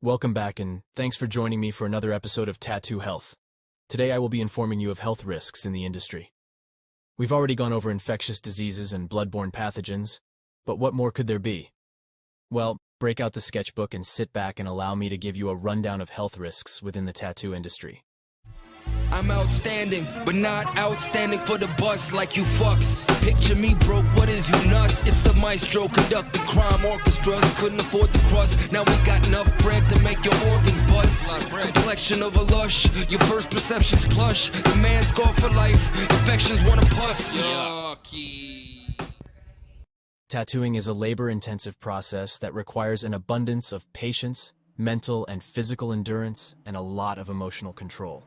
Welcome back and thanks for joining me for another episode of Tattoo Health. Today I will be informing you of health risks in the industry. We've already gone over infectious diseases and bloodborne pathogens, but what more could there be? Well, break out the sketchbook and sit back and allow me to give you a rundown of health risks within the tattoo industry. I'm outstanding, but not outstanding for the bus like you fucks. Picture me broke, what is you nuts? It's the maestro conducting crime orchestras. Couldn't afford the crust, now we got enough bread to make your organs bust. Complexion of a lush, your first perception's plush. The man's scarred for life, infections wanna pus. Yucky. Tattooing is a labor-intensive process that requires an abundance of patience, mental and physical endurance, and a lot of emotional control.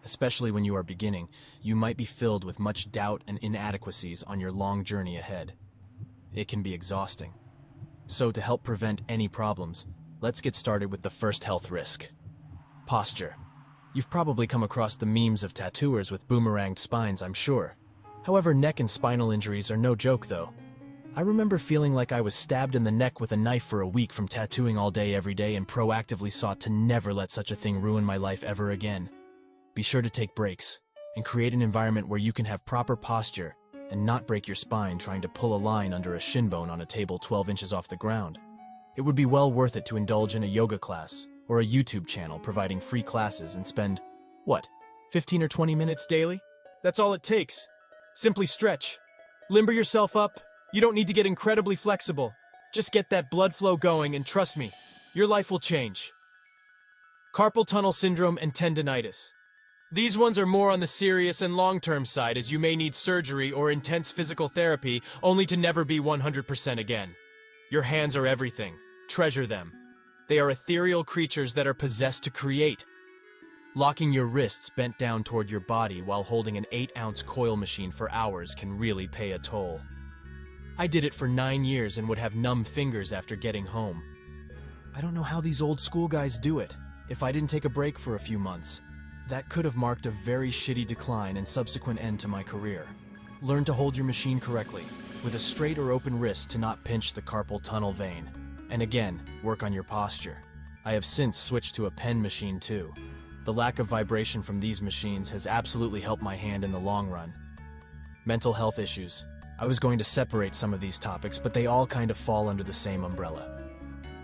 Especially when you are beginning, you might be filled with much doubt and inadequacies on your long journey ahead. It can be exhausting. So to help prevent any problems, let's get started with the first health risk. Posture. You've probably come across the memes of tattooers with boomeranged spines, I'm sure. However, neck and spinal injuries are no joke though. I remember feeling like I was stabbed in the neck with a knife for a week from tattooing all day every day and proactively sought to never let such a thing ruin my life ever again. Be sure to take breaks and create an environment where you can have proper posture and not break your spine trying to pull a line under a shin bone on a table 12 inches off the ground. It would be well worth it to indulge in a yoga class or a YouTube channel providing free classes and spend, 15 or 20 minutes daily? That's all it takes. Simply stretch. Limber yourself up. You don't need to get incredibly flexible. Just get that blood flow going and trust me, your life will change. Carpal tunnel syndrome and tendinitis. These ones are more on the serious and long-term side, as you may need surgery or intense physical therapy only to never be 100% again. Your hands are everything. Treasure them. They are ethereal creatures that are possessed to create. Locking your wrists bent down toward your body while holding an 8-ounce coil machine for hours can really pay a toll. I did it for 9 years and would have numb fingers after getting home. I don't know how these old school guys do it. If I didn't take a break for a few months, that could have marked a very shitty decline and subsequent end to my career. Learn to hold your machine correctly, with a straight or open wrist to not pinch the carpal tunnel vein. And again, work on your posture. I have since switched to a pen machine too. The lack of vibration from these machines has absolutely helped my hand in the long run. Mental health issues. I was going to separate some of these topics, but they all kind of fall under the same umbrella.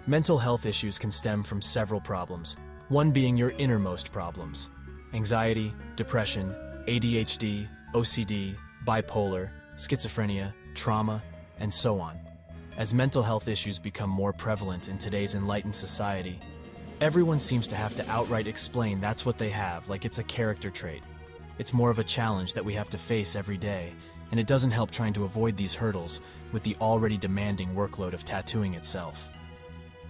Mental health issues can stem from several problems, one being your innermost problems. Anxiety, depression, ADHD, OCD, bipolar, schizophrenia, trauma, and so on. As mental health issues become more prevalent in today's enlightened society, everyone seems to have to outright explain that's what they have, like it's a character trait. It's more of a challenge that we have to face every day, and it doesn't help trying to avoid these hurdles with the already demanding workload of tattooing itself.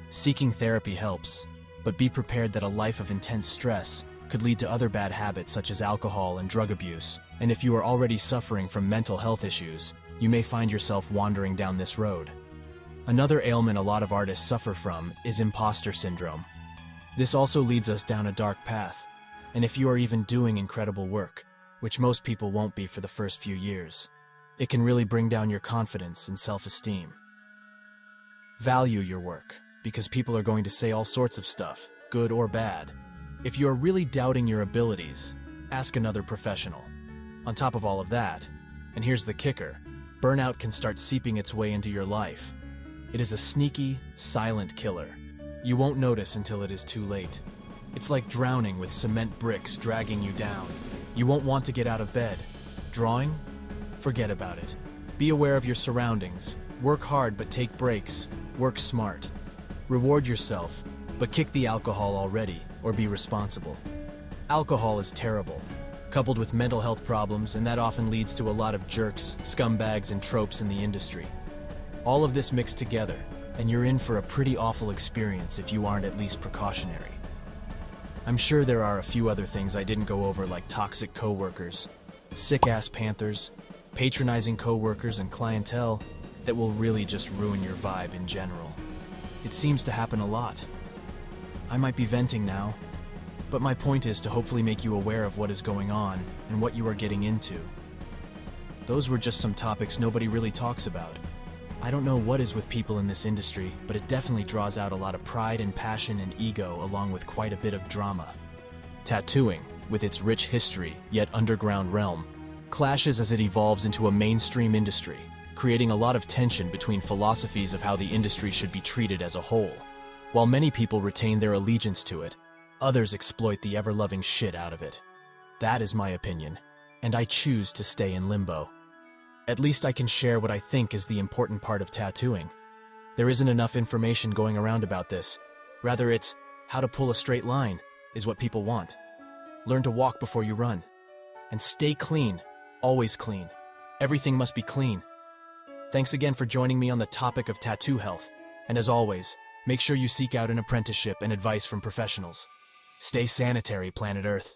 Seeking therapy helps, but be prepared that a life of intense stress could lead to other bad habits such as alcohol and drug abuse, and if you are already suffering from mental health issues, you may find yourself wandering down this road. Another ailment a lot of artists suffer from is imposter syndrome. This also leads us down a dark path, and if you are even doing incredible work, which most people won't be for the first few years, it can really bring down your confidence and self-esteem. Value your work, because people are going to say all sorts of stuff, good or bad. If you are really doubting your abilities, ask another professional. On top of all of that, and here's the kicker, burnout can start seeping its way into your life. It is a sneaky, silent killer. You won't notice until it is too late. It's like drowning with cement bricks dragging you down. You won't want to get out of bed. Drawing? Forget about it. Be aware of your surroundings. Work hard but take breaks. Work smart. Reward yourself, but kick the alcohol already, or be responsible. Alcohol is terrible, coupled with mental health problems, and that often leads to a lot of jerks, scumbags, and tropes in the industry. All of this mixed together, and you're in for a pretty awful experience if you aren't at least precautionary. I'm sure there are a few other things I didn't go over, like toxic coworkers, sick-ass panthers, patronizing coworkers, and clientele that will really just ruin your vibe in general. It seems to happen a lot. I might be venting now, but my point is to hopefully make you aware of what is going on and what you are getting into. Those were just some topics nobody really talks about. I don't know what is with people in this industry, but it definitely draws out a lot of pride and passion and ego along with quite a bit of drama. Tattooing, with its rich history, yet underground realm, clashes as it evolves into a mainstream industry, creating a lot of tension between philosophies of how the industry should be treated as a whole. While many people retain their allegiance to it, others exploit the ever-loving shit out of it. That is my opinion, and I choose to stay in limbo. At least I can share what I think is the important part of tattooing. There isn't enough information going around about this. Rather, it's how to pull a straight line is what people want. Learn to walk before you run. And stay clean, always clean. Everything must be clean. Thanks again for joining me on the topic of tattoo health. And as always, make sure you seek out an apprenticeship and advice from professionals. Stay sanitary, planet Earth.